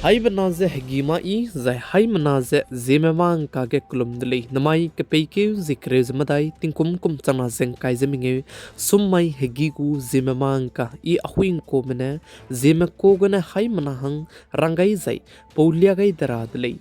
Hai benaze hegima I zai hai menaze Zeme mang kage kulum dele namai ke peike zikre zmadai tingkum kum chana zeng kai zeminge summai hegigu Zeme mang ka I ahuin ko mene Zeme ko gane hai menahang rangai zai paulia gai dara dele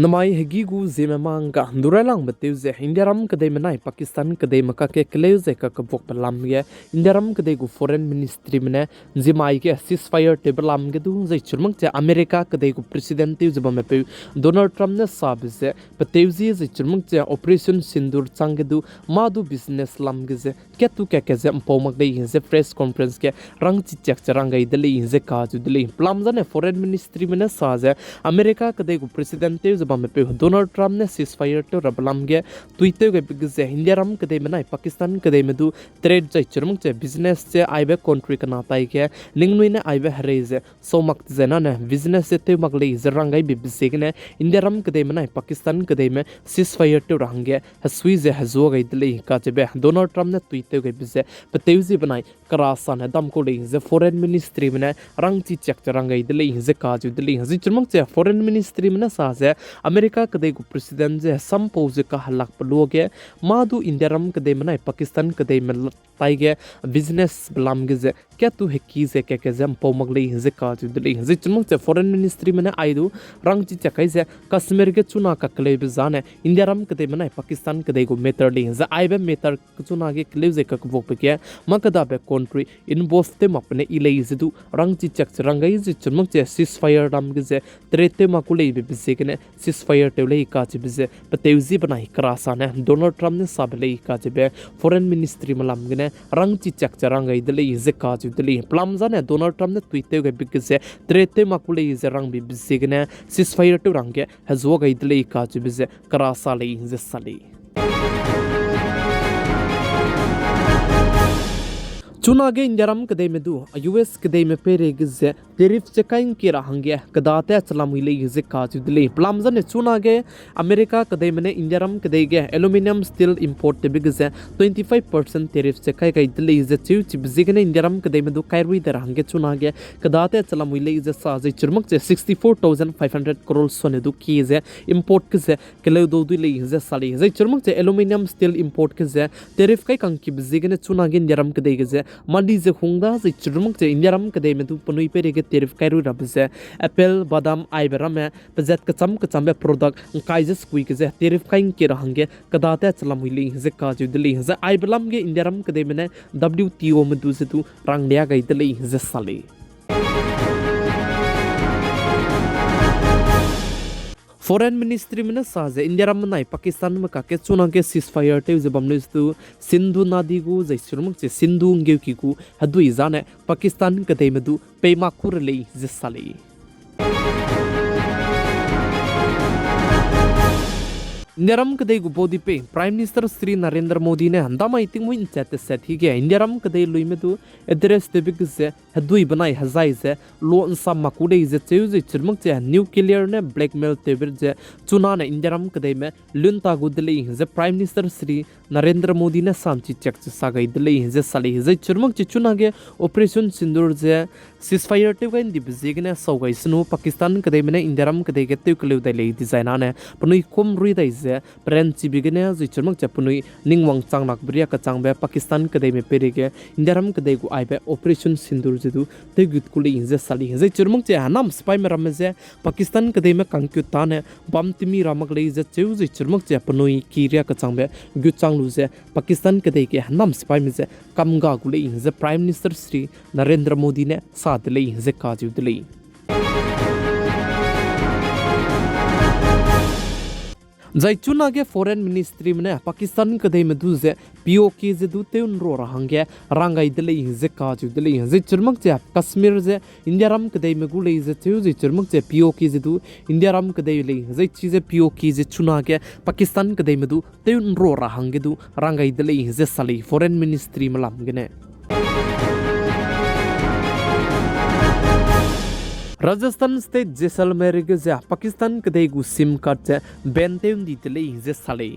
namai hegigu Zeme mang ka duralang bateu ze indiaram kadai menai Pakistan kadai maka ke kleu ze ka kabok palam ge indiaram kadai gu foreign ministry mene zimai ke ceasefire table lam ge du zai churmang che America kadai gu president teu zeba me pe Donald Trump ne sab ze pateu zi zai churmang che operation sindur chang ge du ma du business lam ge ze ke tu ke ze mpom dei ze press conference ke rang chi chak charang gai dele ze ka ju dele plam zane foreign ministry mene sa ze America kadai gu president teu zeba me pe Donald Trump ne ceasefire to rabalam ge tuite ge big ze India ram kadai menai Pakistan kadai me du trade jai churmang che business che aibe country kana tai ke lingnui ne aibe hare ze so mak zena ne business se te magle ze rangai bi bisig ne India ram kadai menai Pakistan kadai me ceasefire to range hasui ze hazo gai dele ka che be Donald Trump ne tuite ge bize pateuzi banai karasa ne dam ko le ze foreign ministry mene rang chi chak rangai dele ze ka ju dele zi churmang che foreign ministry mene sa ze America kadai gu president je sam pose ka halak paloge madu indiaram kadai manai Pakistan kadai mel taige business blam ge je kya tu heki je ke jam pomagli je ka ju dili je chumang che foreign ministry mane aidu rang chi chakai je Kashmir ge chuna ka klei be jane indiaram kadai manai Pakistan kadai gu meterli je aibe meter chuna ge klei je ka bok pe ke makada be country in both them apne ilei je du rang chi chak rangai je chumang che ceasefire ram ge je trete makulei be bisik ne ceasefire tewlei ka chibize pateuzi banai krasa ne Donald Trump ne sablei ka chibe foreign ministry malam gene rang chi chak charangai dele ze ka chu dele plamza ne Donald Trump ne tuite ge bigze trete makulei ze rang bi bisig ne ceasefire to range hazo gai dele ka chibize krasa lei ze sali चुनागे इंडियारम कदे में दु US कदे में पेरे गिजे tariff से Kine की रहंगे कदाते चलाम इले गिजे काजु दिले प्लामजन ने चुनागे अमेरिका कदे में इंडियारम कदे गे एल्युमिनियम स्टील इंपोर्ट ते बिगजे 25% टेरिफ से काय काय दिले गिजे चिउ चिबजिग ने इंडियारम कदे में दु कायरुई दे रहंगे चुनागे कदाते चलाम इले गिजे साजे चुरमक से 64500 करोड़ सोने दु कीजे इंपोर्ट गिजे केले दो दिले गिजे साली गिजे चुरमक से एल्युमिनियम स्टील इंपोर्ट गिजे टेरिफ काय कां की बिजिग ने चुनागे इंडियारम कदे गिजे मडी जे हुंगदा जे चुरमुक जे इंडियारम कदे में दु पनुई पेरे के टेरिफ कायरु रबसे एप्पल बादाम आइबरम में बजेट कचम बे प्रोडक्ट काइजेस कुई के जे टेरिफ काइन के रहंगे कदाते चलम हुइली जे काजु दिली जे आइबलम के इंडियारम कदे में WTO में दु से दु रंगलिया गई दिली जे साली Foreign Ministry में साजे इंडिया में नाई पाकिस्तान में काके चुना के ceasefire टे जब हमने इस्तु सिंधु नदी को जैसे से सिंधु उंगे की को हदु इजाने पाकिस्तान कदे में दु पेमाकुर ले जिसाली इंडियारम कदे गुबोदी पे प्राइम मिनिस्टर श्री नरेंद्र मोदी ने हंदामा इतिंग मुइन चैते सेट ही गया इंडियारम कदे लुई में दु एड्रेस ते बिग से हदुई बनाई हजाई से लो इंसा मकुडे जे चेउजे चिरमक जे न्यूक्लियर ने ब्लैकमेल ते बिर जे चुना ने इंडियारम कदे में लुनता गुदले जे प्राइम मिनिस्टर श्री नरेंद्र मोदी ने सांची चेक सागई दले जे साली जे चिरमक जे चुना के ऑपरेशन सिंदूर जे ceasefire te gain di bizigने सौगाई सनु पाकिस्तान कदे में इंडियारम कदे के ते कलेउ दले डिजाइना ने पनुई कोम रुई दai जे प्रेंची बिगने जे चुरमक जे पनुई निंगवांग चांगनाक ब्रिया का चांगबे पाकिस्तान कदे में पेरे के इंडियारम कदे गु आइबे ऑपरेशन सिंदूर जे दु ते गुत कुली जे साली जे चुरमक जे हनाम स्पाई में रमे जे पाकिस्तान कदे में कंक्यु ताने बम तिमी रामक ले जे चेउ जे चुरमक जे पनुई किरिया का चांगबे गु चांगलु जे पाकिस्तान कदे के हनाम स्पाई में जे कमगा गुले जे प्राइम मिनिस्टर श्री नरेंद्र मोदी ने साथ ले जे काजु दिले जाइचुना के फॉरेन मिनिस्ट्री में पाकिस्तान कदे में दुजे पीओके जे दुते उन रो रहंगे रंगाई दिले जे काजु दिले जे चुरमक जे कश्मीर जे इंडियारम कदे में गुले जे चु जे चुरमक जे पीओके जे दु इंडियारम कदे ले जे चीजे पीओके जे चुना के पाकिस्तान कदे में दु ते उन रो रहंगे दु रंगाई दिले जे साली फॉरेन मिनिस्ट्री में लामगने राजस्थान स्टेट जैसलमेर के जा पाकिस्तान कदे गु सिम कार्ड से बेनते उन दीतले जे साले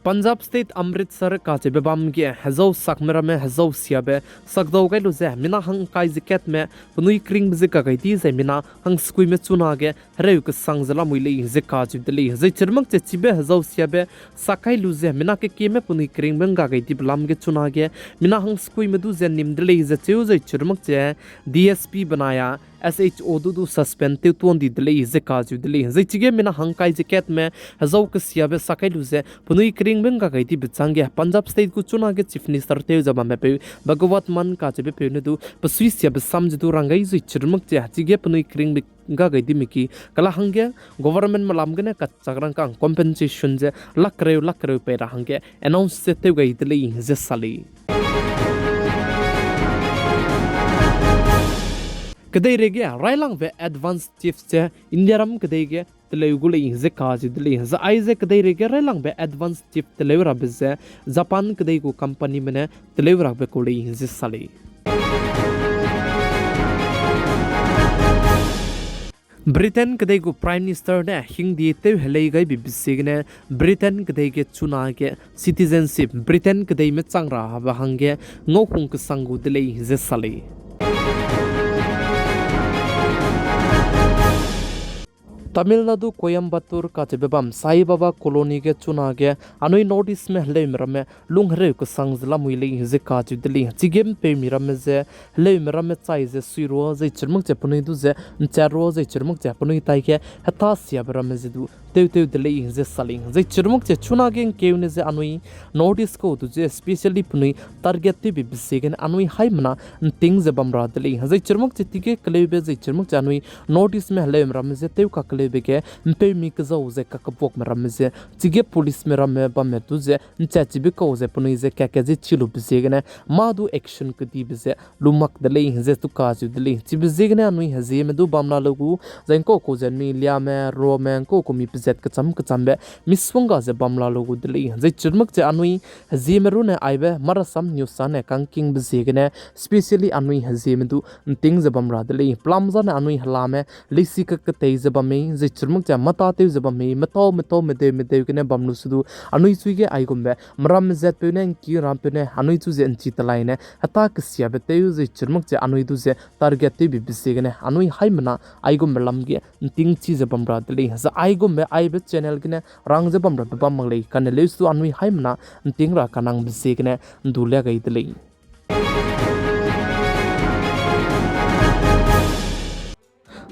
पंजाब स्टेट अमृतसर का बेबाम के हजौ सकमरा में हजौ सियाबे सकदौ गैलु जे मिना हंग काय जिकेट में पुनुई क्रिंग जे का गैती जे मिना हंग स्कुई में चुना गे हरेउ के संगजला मुइले जे का जिदली जे चिरमक जे चिबे हजौ सियाबे साkai lu जे मिना के में पुनुई क्रिंग में गा गैती बलाम के चुना गे मिना हंग स्कुई में दु जे निमदले जे चेउ जे चिरमक जे DSP बनाया SHO दु सस्पेंड ते तुंदी दले जे का जिदली जे चिगे मिना हंग काय जिकेट में हजौ के सियाबे साkai lu जे पुनुई क्रिंग में गा गैती बिचांगे पंजाब स्टेट को चुना के चीफ मिनिस्टर ते जब में पे भगवत मन का जे पे ने दु पस्विस या समझ दु रंगाई जे चिरमक जे चिगे पुनुई क्रिंग गा गैती मिकी कला हंगे गवर्नमेंट मलाम गने का चगरंग का कंपनसेशन जे लकरे पे रहंगे अनाउंस से ते गई दले जे साली कदे रेगे राइलांग वे एडवांस चीफ जे इंडिया रम कदे गे तलेगुले जे काज दिले जे आइजे कदे रेगे राइलांग वे एडवांस चीफ तलेवरा बिजे जापान कदे को कंपनी में तलेवरा बे कोले जे साली ब्रिटेन कदे को प्राइम मिनिस्टर ने हिंदी ते हले गई बीबीसी ने ब्रिटेन कदे के चुना के सिटीजनशिप ब्रिटेन कदे में चांगरा हबा हंगे ngokung के संगु दिले जे साली तमिलनाडु कोयम्बटूर का बेबाम साई बाबा कॉलोनी के चुना के अनुई नॉर्थ ईस्ट में हले मिरम में लुंगरे को संगजला मुइले जे का जुदली चिगेम पे मिरम में जे हले मिरम में चाइ जे सुरो जे चिरमक जे पुनै दु जे चारो जे चिरमक जे पुनै ताइ के हता सिया बरम में जे दु तेउ दले जे सालिंग जे चिरमक जे चुना के केउने जे अनुई नॉर्थ ईस्ट को दु जे स्पेशली पुनै टारगेट ते बि बिसेगन अनुई हाइमना तिंग जे बमरा दले जे चिरमक जे तिके कलेबे जे चिरमक जे अनुई नॉर्थ ईस्ट में हले मिरम में जे तेउ का बेके पे मी कजौ जे ककपोक मरम जे चिगे पुलिस मेरम बमे तु जे चाचिबे को जे पुनै जे के जे चिलु बिसेगने मादु एक्शन कदी बिजे लुमक दले जे तु काजु दले चिबिजेगने अनुई हजे में दु बमना लगु जेंको को जे मिलिया में रो में को मी पिजेट कचम बे मिसवंगा जे बमला लगु दले जे चिरमक जे अनुई हजे में रुने आइबे मरसम न्यूसा ने कांकिंग बिजेगने स्पेशली अनुई हजे में दु तिंग जे बमरा दले प्लामजा ने अनुई हला में लिसी क तेज बमे जे चिरमक जा मता ते जब मे मतो मे के ने बमनु सुदु अनुई सुगे आइगुम्बे मरम जेत पे ने की राम पे ने अनुई चु जे अंची तलाई ने हता कसिया बे ते जे चिरमक जा अनुई दु जे टारगेट ते बि बिसे ने अनुई हाइमना आइगुम्बे लमगे तिंग ची जे बमरा दले जा आइगुम्बे आइबे चैनल के ने रांग जे बमरा बमंगले कने लेसु अनुई हाइमना तिंग रा कनांग बिसे ने दुल्या गई दले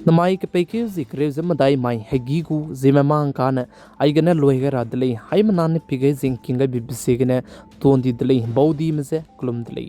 नमाई के पैके जिक्रे जमदाई माई हेगीगु जेमे मांकान आइगने लोहेगा दले हाइमना ने पिगे जिंकिंग बिबिसेगने तोंदी दले बौदी मजे क्लुम दले